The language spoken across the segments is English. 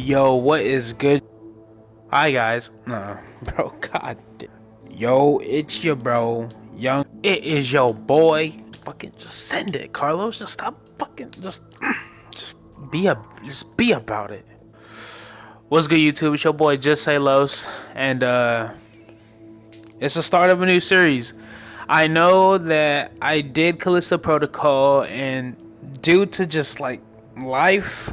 Yo, what is good? Hi guys. Nah, bro, god. Yo, it's your bro, Young. It is your boy. Fucking just send it, Carlos. Just stop fucking just be about it. What's good, YouTube? It's your boy Just Say Los, and it's the start of a new series. I know that I did Callisto Protocol, and due to just like life,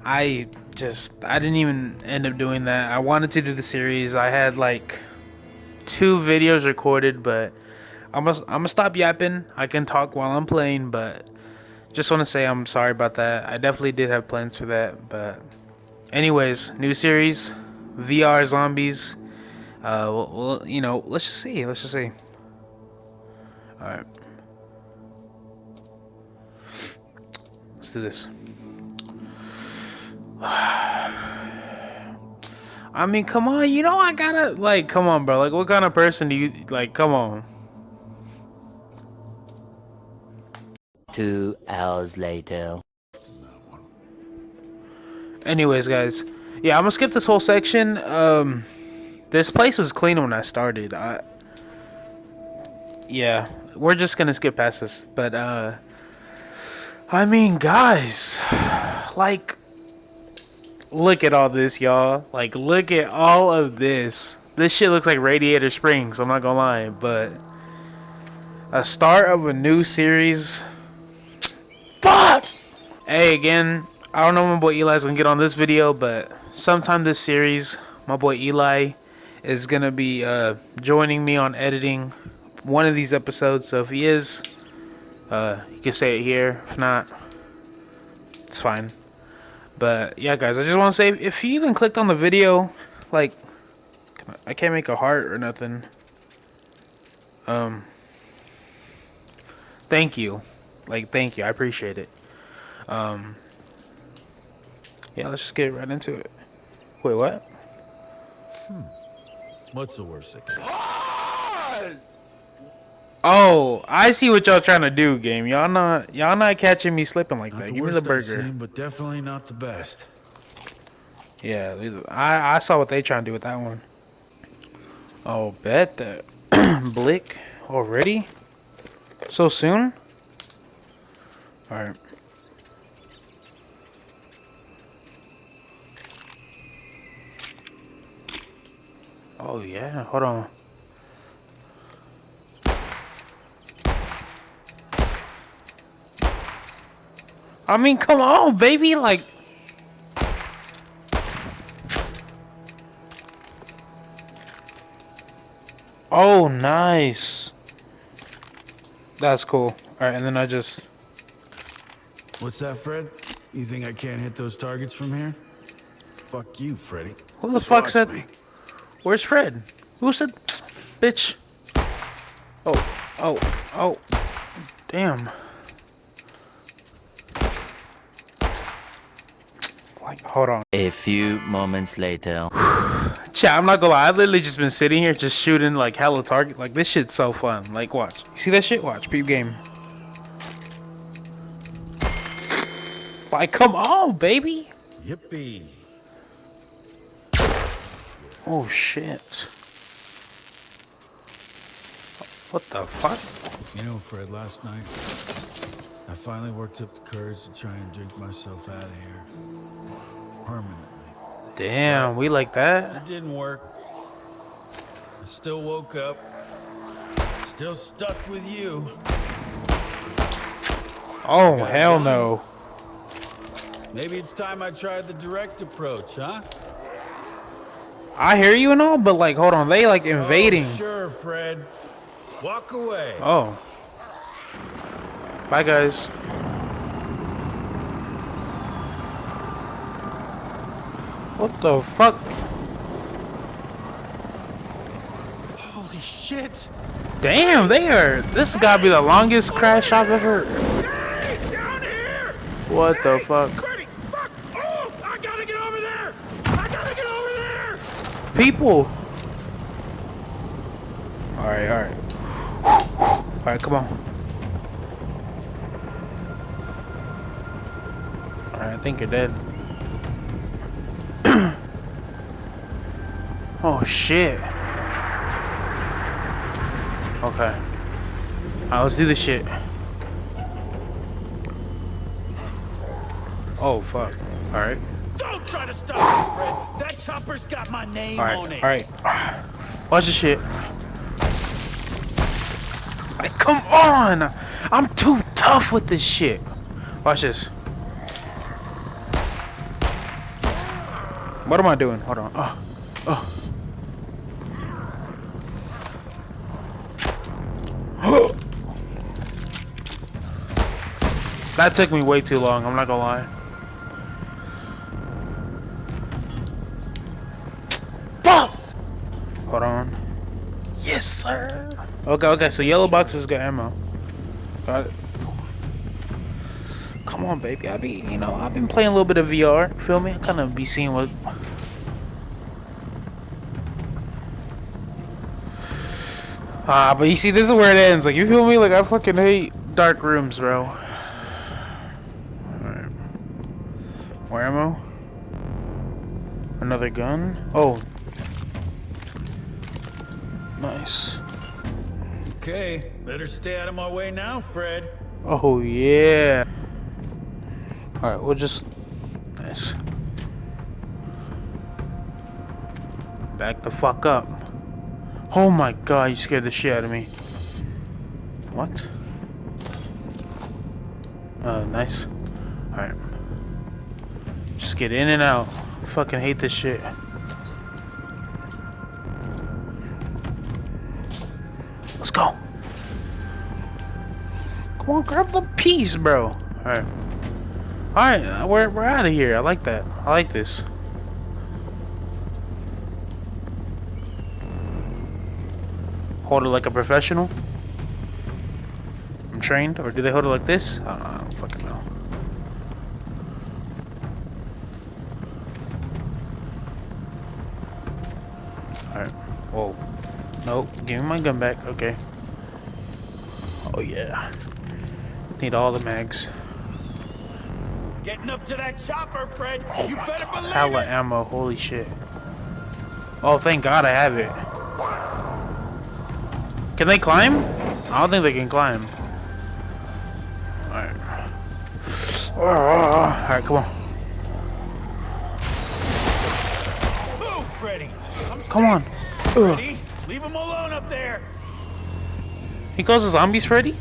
I didn't even end up doing that. I wanted to do the series. I had like 2 videos recorded, but I'm gonna stop yapping. I can talk while I'm playing, but just want to say I'm sorry about that. I definitely did have plans for that, but anyways, new series, VR zombies. Let's just see. Let's just see. All right, let's do this. I mean, come on, I gotta, like, come on, bro. Like, what kind of person do you, like, come on. 2 hours later. Anyways, guys. Yeah, I'm gonna skip this whole section. This place was clean when I started. Yeah, we're just gonna skip past this. But, I mean, guys. Like, look at all this, y'all. Like, look at all of this. This shit looks like Radiator Springs, I'm not gonna lie. But, a start of a new series. Fuck! Hey, again, I don't know when my boy Eli's gonna get on this video, but sometime this series, my boy Eli is gonna be joining me on editing one of these episodes. So if he is, you can say it here. If not, it's fine. But yeah, guys, I just want to say, if you even clicked on the video, like, I can't make a heart or nothing. Thank you. Like, thank you. I appreciate it. Yeah, let's just get right into it. Wait, what? What's the worst that can Oh, I see what y'all trying to do, game. Y'all not catching me slipping like that. Give me the burger. I've seen, but definitely not the best. Yeah, I saw what they trying to do with that one. Oh, bet that Blick already? So soon? Alright. Oh yeah, hold on. I mean, come on, baby, like. Oh, nice. That's cool. Alright, and then I just. What's that, Fred? You think I can't hit those targets from here? Fuck you, Freddy. Who the fuck said? Me. Where's Fred? Who said? Bitch. Oh. Damn. Like, hold on. A few moments later. Chat, I'm not gonna lie, I've literally just been sitting here just shooting like hella target. Like, this shit's so fun. Like, watch. You see that shit? Watch. Peep game. Like, come on, baby. Yippee. Oh, shit. What the fuck? You know, Fred, last night, I finally worked up the courage to try and drink myself out of here. Permanently. Damn, we like that? It didn't work. I still woke up. Still stuck with you. Oh, hell no. Maybe it's time I tried the direct approach, huh? I hear you and all, but like, hold on, they like invading. Oh, sure, Fred. Walk away. Oh. Bye, guys. What the fuck? Holy shit. Damn, this has gotta be the longest crash I've ever. Hey, down here! What the fuck? Freddy, fuck! Oh, I gotta get over there! I gotta get over there! People. Alright. Alright, come on. Alright, I think you're dead. Oh shit. Okay. Alright, let's do this shit. Oh fuck. Alright. Don't try to stop me, Fred. That chopper's got my name on it. Alright. Watch this shit. Like, come on! I'm too tough with this shit. Watch this. What am I doing? Hold on. Oh. That took me way too long, I'm not gonna lie. Fuck! Hold on. Yes, sir. Okay, so yellow boxes got ammo. Got it. Come on, baby. I've been playing a little bit of VR. Feel me? I kind of be seeing what. But you see, this is where it ends. Like, you feel me? Like, I fucking hate dark rooms, bro. Alright. More ammo. Another gun. Oh. Nice. Okay, better stay out of my way now, Fred. Oh, yeah. Alright, we'll just... Nice. Back the fuck up. Oh my god, you scared the shit out of me. What? Nice. Alright. Just get in and out. Fucking hate this shit. Let's go. Come on, grab the piece, bro. Alright. Alright, we're out of here. I like that. I like this. Hold it like a professional? I'm trained? Or do they hold it like this? I don't fucking know. Alright. Whoa. Nope. Give me my gun back. Okay. Oh yeah. Need all the mags. Getting up to that chopper, Fred. Oh You better God. believe Hella it. ammo. Holy shit. Oh, thank God I have it. Can they climb? I don't think they can climb. Alright. Alright, come on. Move, Freddy. Come on. Freddy, leave him alone up there. He calls the zombies Freddy?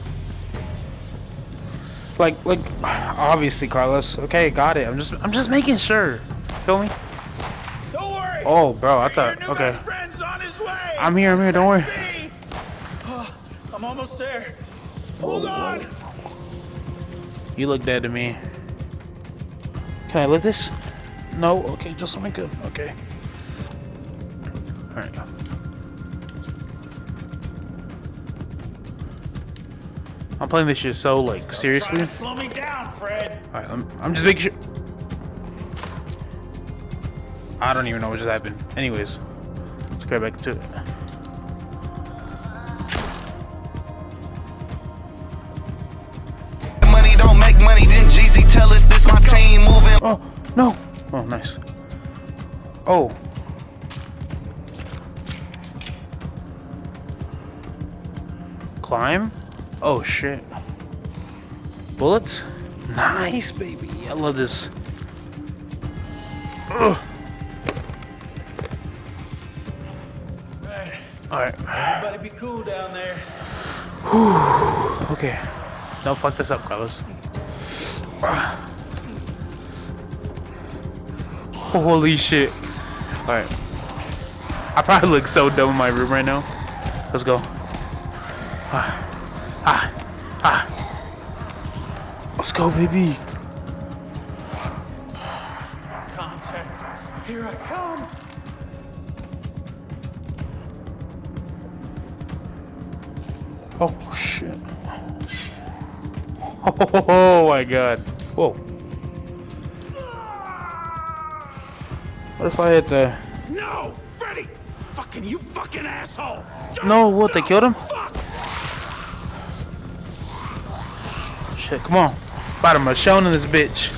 Like, obviously, Carlos. Okay, got it. I'm just making sure. Feel me? Don't worry. Oh, bro, I Your thought. new Okay. best friend's on his way. I'm here. Don't worry. Me. Oh, I'm almost there. Hold on. You look dead to me. Can I lift this? No. Okay, just let me go. Okay. All right. I'm playing this shit so like seriously. Try to slow me down, Fred. All right, I'm just making sure. I don't even know what just happened. Anyways, let's get back to it. Money don't make money, then Jeezy tell us this my team moving. Oh no! Oh nice. Oh. Climb? Oh shit. Bullets? Nice, baby. I love this. Ugh. Alright. Everybody be cool down there. Whew. Okay. Don't fuck this up, Carlos. Holy shit. Alright. I probably look so dumb in my room right now. Let's go. Let's go, baby. Contact. Here I come. Oh shit. Oh my god. Whoa. What if I hit the... No, Freddy! Fucking you fucking asshole! No, what, they killed him? Fuck! Shit, come on. Bottom of shown in this bitch.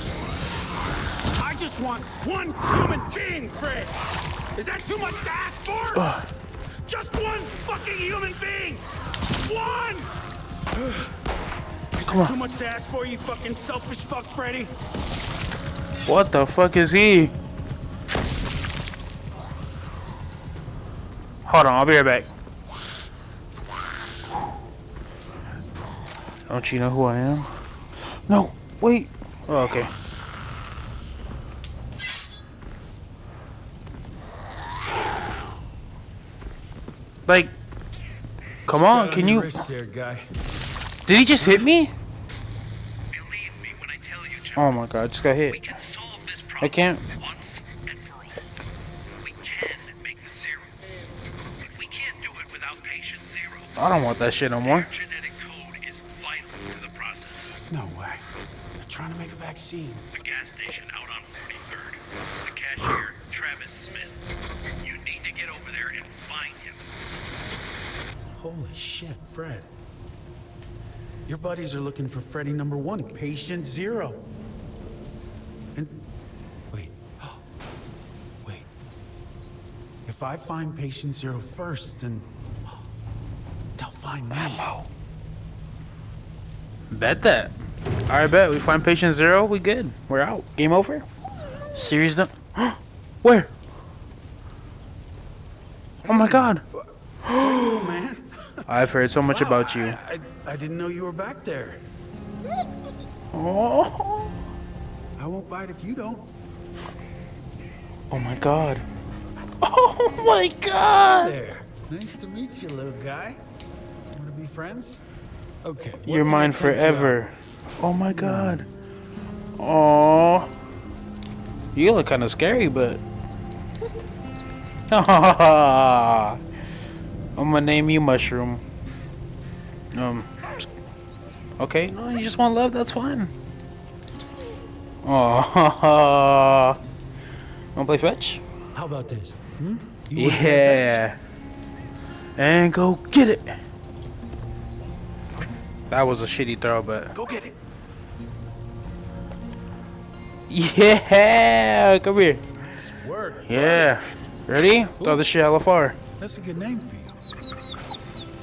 I just want one human being, Fred! Is that too much to ask for? Just one fucking human being! One! Is it too much to ask for, you fucking selfish fuck, Freddy? What the fuck is he? Hold on, I'll be right back. Don't you know who I am? No, wait. Oh, okay. Like, come on, can you? There, guy. Did he just hit me? Believe me when I tell you, Jim, Oh my god, I just got hit. we can solve this I problem can't. once and for all. We can make the serum, but we can't do it without patient zero. I don't want that shit no more. Their genetic code is vital to the process. No way. They're trying to make a vaccine. The gas station out on 43rd. The cashier, Travis Smith. You need to get over there and find him. Holy shit, Fred. Your buddies are looking for Freddy #1, patient 0. And wait. Wait. If I find patient 0 first, then they'll find me. Bet that. Alright, bet. We find patient 0, we good. We're out. Game over? Series done. Where? Oh my god. Oh, man. I've heard so much Wow, about you. I didn't know you were back there. Oh. I won't bite if you don't. Oh my god. Oh my god. There. Nice to meet you, little guy. Want to be friends? Okay. what You're can I mine tempt you out forever. Oh my god. Oh. You look kind of scary, but. I'm gonna name you Mushroom. Okay, no, you just want love, that's fine. Oh. Wanna play fetch? with? How about this? You wanna play fetch? Yeah. And go get it. That was a shitty throw, but. Go get it. Yeah! Come here. Nice work. Yeah. Ready? Throw this shit hella far. That's a good name for you.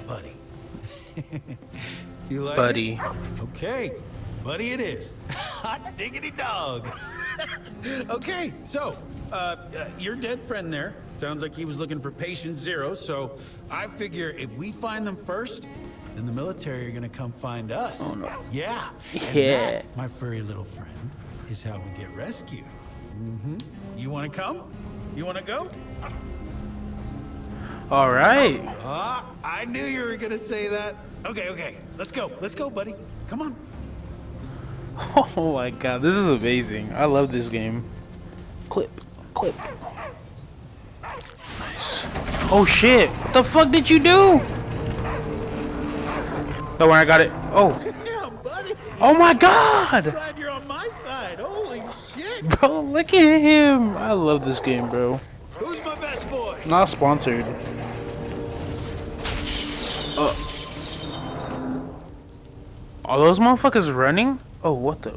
Buddy. You like Buddy. it? Okay. Buddy it is. Hot diggity dog. Okay, so, your dead friend there. Sounds like he was looking for patient 0, so I figure if we find them first, then the military are gonna come find us. Oh, no. Yeah. And Yeah. that, my furry little friend, is how we get rescued. You wanna come? You wanna go? Alright. Ah, I knew you were gonna say that. Okay. Let's go, buddy. Come on. Oh my god, this is amazing. I love this game. Clip. Nice. Oh shit. What the fuck did you do? Don't worry, I got it. Oh. Yeah, buddy. Oh my god! Glad you're on my side. Holy shit. Bro, look at him. I love this game, bro. Who's my best boy? Not sponsored. Are those motherfuckers running? Oh, what the?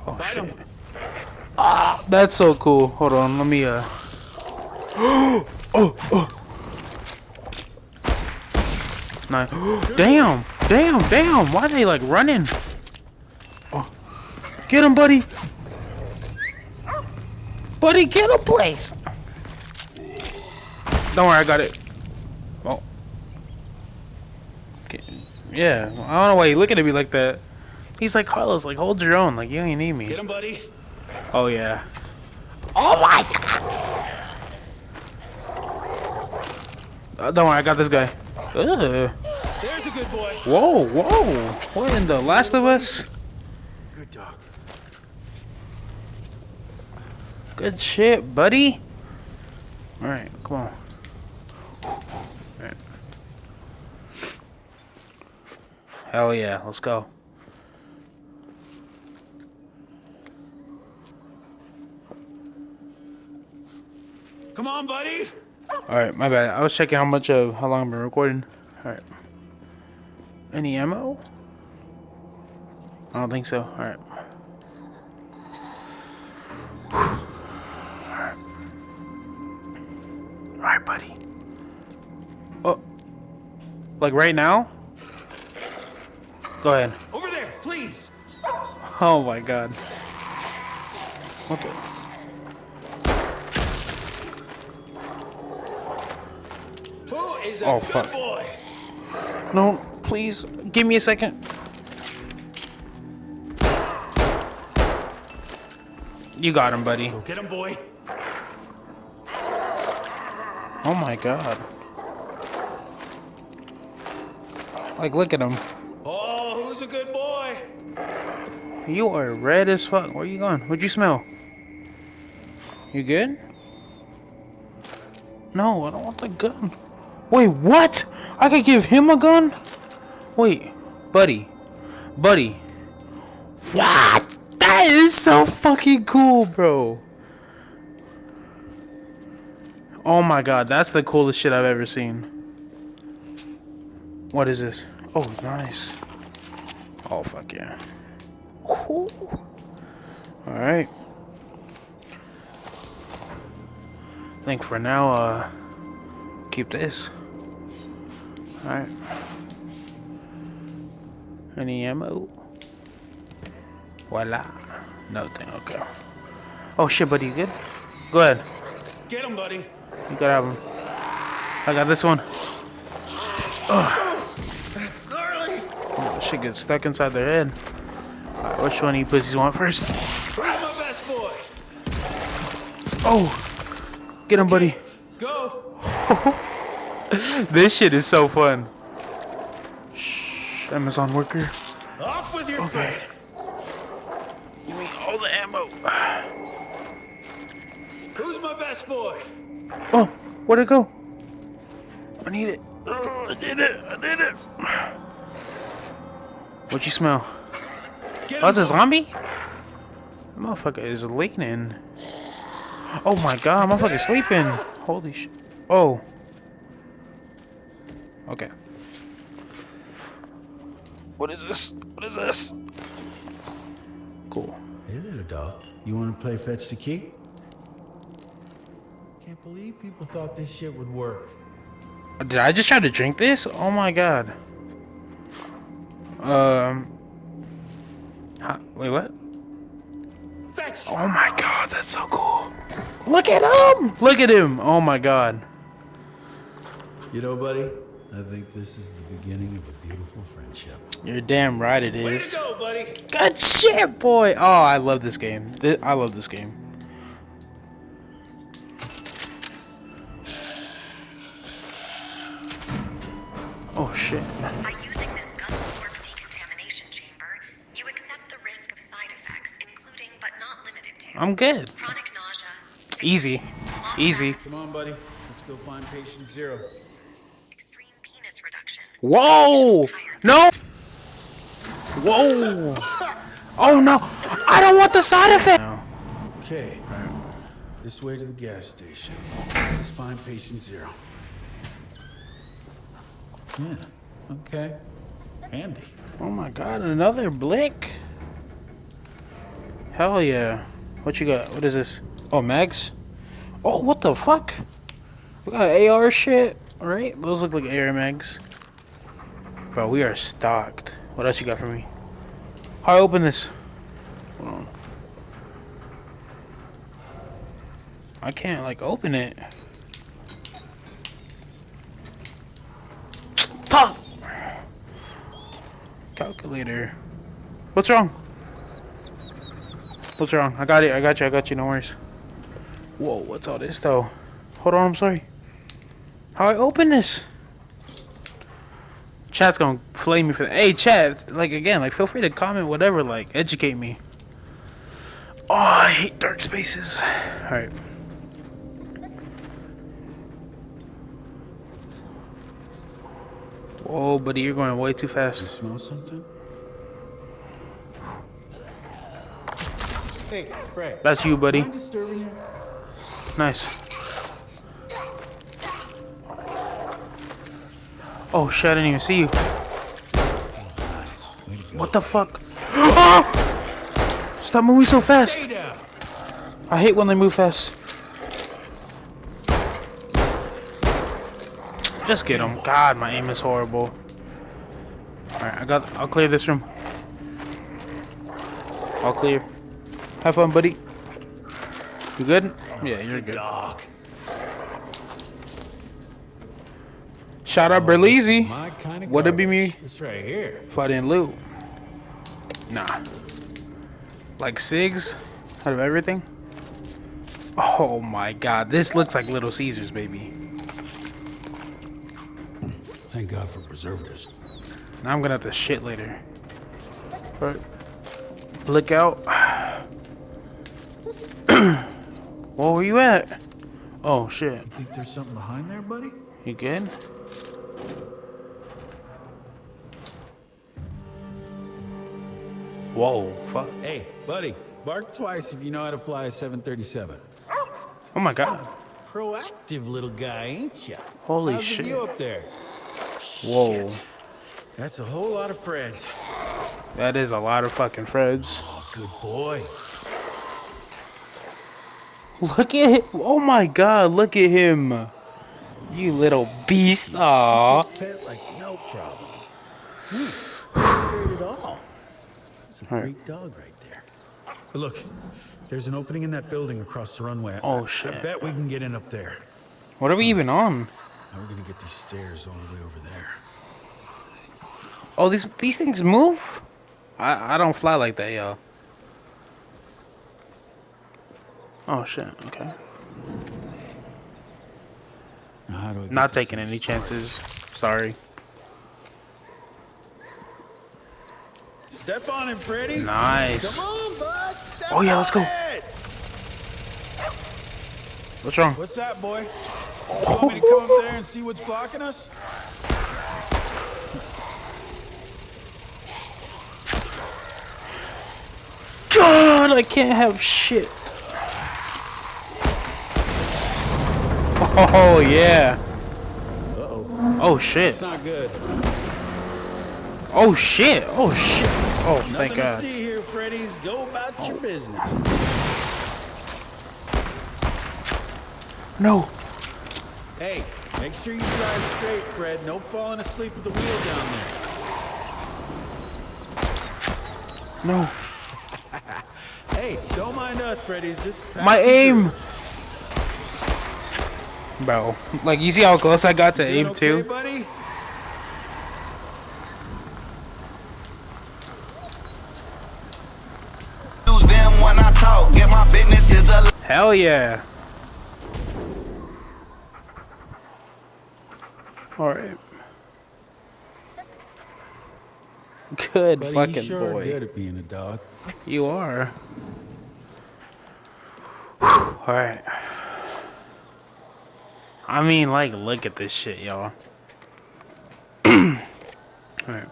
Oh, Bite shit. 'em. Ah, that's so cool. Hold on, let me, Oh. Nice. Damn. Why are they, like, running? Oh. Get him, buddy. Buddy, get him, please. Don't worry, I got it. Oh. Okay. Yeah, I don't know why you're looking at me like that. He's like, Carlos, like, hold your own. Like, you ain't need me. Get him, buddy. Oh, yeah. Oh, my God. Don't worry, I got this guy. Ugh. There's a good boy. Whoa. What in the Last of Us? Good dog. Good shit, buddy. Alright, come on. Alright. Hell yeah, let's go. Come on, buddy. Alright, my bad. I was checking how long I've been recording. Alright. Any ammo? I don't think so. Alright. Alright, buddy. Oh. Like right now? Go ahead. Over there, please. Oh my god. Okay. Who is a Oh, good fuck. boy? No, please. Give me a second. You got him, buddy. Go get him, boy. Oh my god. Like, look at him. Oh, who's a good boy? You are red as fuck. Where you going? What'd you smell? You good? No, I don't want the gun. Wait, what? I could give him a gun? Wait, buddy. Buddy. What? That is so fucking cool, bro. Oh my god, that's the coolest shit I've ever seen. What is this? Oh, nice. Oh, fuck yeah. Alright. I think for now, keep this. Alright. Any ammo? Voila. Nothing, okay. Oh shit, buddy, you good? Go ahead. Get him, buddy. You gotta have him. I got this one. That's gnarly. Oh, shit gets stuck inside their head. Alright, which one of you pussies want first? Who's my best boy? Oh! Get him, buddy. Go. This shit is so fun. Shh, Amazon worker. Off with your Okay. brain. Give me all the ammo. Who's my best boy? Oh, where'd it go? I need it. Oh, I did it. I did it. What'd you smell? Get Oh, him, it's a boy. zombie? Motherfucker is leaning. Oh my god, motherfucker sleeping. Holy shit. Oh. Okay. What is this? What is this? Cool. Hey, little dog. You want to play fetch the key? Can't believe people thought this shit would work. Did I just try to drink this? Oh my god. Wait, what? Fetch. Oh my god, that's so cool. Look at him! Look at him! Oh my god. You know, buddy, I think this is the beginning of a beautiful friendship. You're damn right it Way is. to go, buddy. Good shit, boy! Oh, I love this game. I love this game. Oh shit. By using this gun-warp decontamination chamber, you accept the risk of side effects, including but not limited to I'm good. chronic nausea, Easy. loss Easy. Come on, buddy. Let's go find patient zero. extreme penis reduction. Whoa! No! Whoa! Oh no! I don't want the side effect! Okay. This way to the gas station. Let's find patient zero. Yeah. Okay. Handy. Oh my god, another blick? Hell yeah. What you got? What is this? Oh, mags? Oh, what the fuck? We got AR shit, right? Those look like AR mags. Bro, we are stocked. What else you got for me? How do I open this? Hold on. I can't, like, open it. Fuck! Calculator. What's wrong? What's wrong? I got it. I got you. No worries. Whoa, what's all this though? Hold on, I'm sorry. How I open this? Chat's gonna flame me for that. Hey, chat, like again, like feel free to comment whatever, like educate me. Oh, I hate dark spaces. All right. Whoa, buddy, you're going way too You fast. smell something? Hey, Fred. That's you, buddy. Am I disturbing you? Nice. Oh shit, I didn't even see you. Way to go. What the fuck? Ah! Stop moving so fast. Stay down. I hate when they move fast. Just get him. God, my aim is horrible. Alright, I'll clear this room. All clear. Have fun, buddy. You good? Yeah, you're good. Dog. Shout out Berleezy. My kind of Would it be me It's right here. if I didn't loot? Nah. Like SIGs out of everything? Oh my god, this looks like Little Caesars, baby. Thank God for preservatives. Now I'm gonna have to shit later. Alright. Look out. Where were you at? Oh shit. You think there's something behind there, buddy? You good? Whoa, fuck. Hey, buddy, bark twice if you know how to fly a 737. Oh my god. Proactive little guy, ain't ya? Holy How's shit. the view up there? Whoa. Shit. That's a whole lot of Freds. That is a lot of fucking Freds. Oh, good boy. Look at him. Oh my god, look at him. You little beast. Aww. Pet like no problem. Not afraid at all. It's a great dog right there. But look, there's an opening in that building across the runway. Oh, I shit. bet we can get in up there. What are we even on? Now we're gonna get these stairs all the way over there. Oh, these things move? I don't fly like that, y'all. Oh shit, okay. Now how do I get Not this taking thing any started? chances. Sorry. Step on it, Freddy. Nice. Come on, bud. Step Oh, yeah, let's on go. it. What's wrong? What's that, boy? You want me to come up there and see what's blocking us? God, I can't have shit. Oh yeah. Uh-oh. Oh shit. It's not good. Oh shit. Oh shit. Oh, Nothing thank to God. see here, Freddy's. Go about your business. No. Hey, make sure you drive straight, Fred. No falling asleep at the wheel down there. No. Hey, don't mind us, Freddy's. Just My passing aim. through. Bro, like you see how close I got to Doing aim okay, too? buddy? Use them when I talk. Get my business is a Hell yeah. Alright. Good Buddy, fucking you sure boy. are good at being a dog. You are. Alright. I mean, like, look at this shit, y'all. Alright.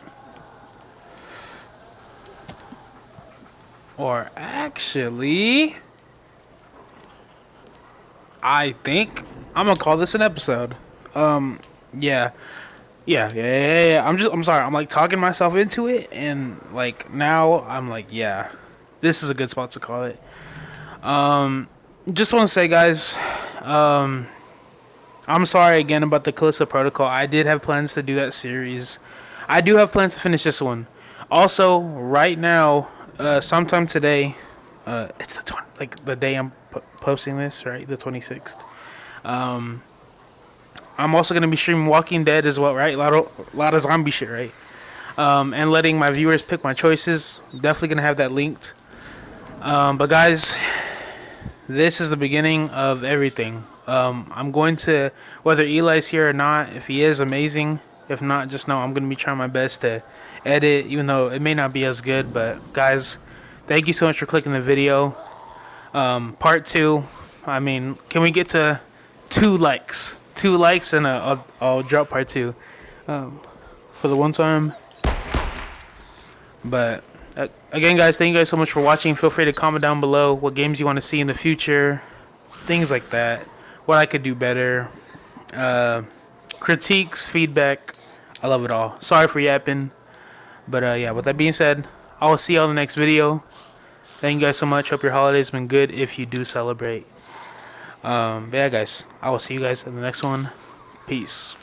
Or actually, I think I'm gonna call this an episode. Yeah. I'm sorry. I'm like talking myself into it, and like now I'm like, yeah, this is a good spot to call it. Just want to say, guys, I'm sorry again about the Callisto Protocol. I did have plans to do that series. I do have plans to finish this one. Also, right now, sometime today, it's the day I'm posting this, right? The 26th. I'm also gonna be streaming Walking Dead as well, right? A lot of zombie shit, right? And letting my viewers pick my choices. Definitely gonna have that linked. But guys, this is the beginning of everything. I'm going to, whether Eli's here or not, if he is, amazing. If not, just know I'm gonna be trying my best to edit, even though it may not be as good. But guys, thank you so much for clicking the video. Part 2. I mean, can we get to 2 likes? 2 likes and I'll drop part 2 for the one time. But again, guys, thank you guys so much for watching. Feel free to comment down below what games you want to see in the future, things like that, what I could do better, critiques, feedback. I love it all. Sorry for yapping, but yeah, with that being said, I will see you all in the next video. Thank you guys so much. Hope your holiday's been good if you do celebrate. But yeah, guys, I will see you guys in the next one. Peace.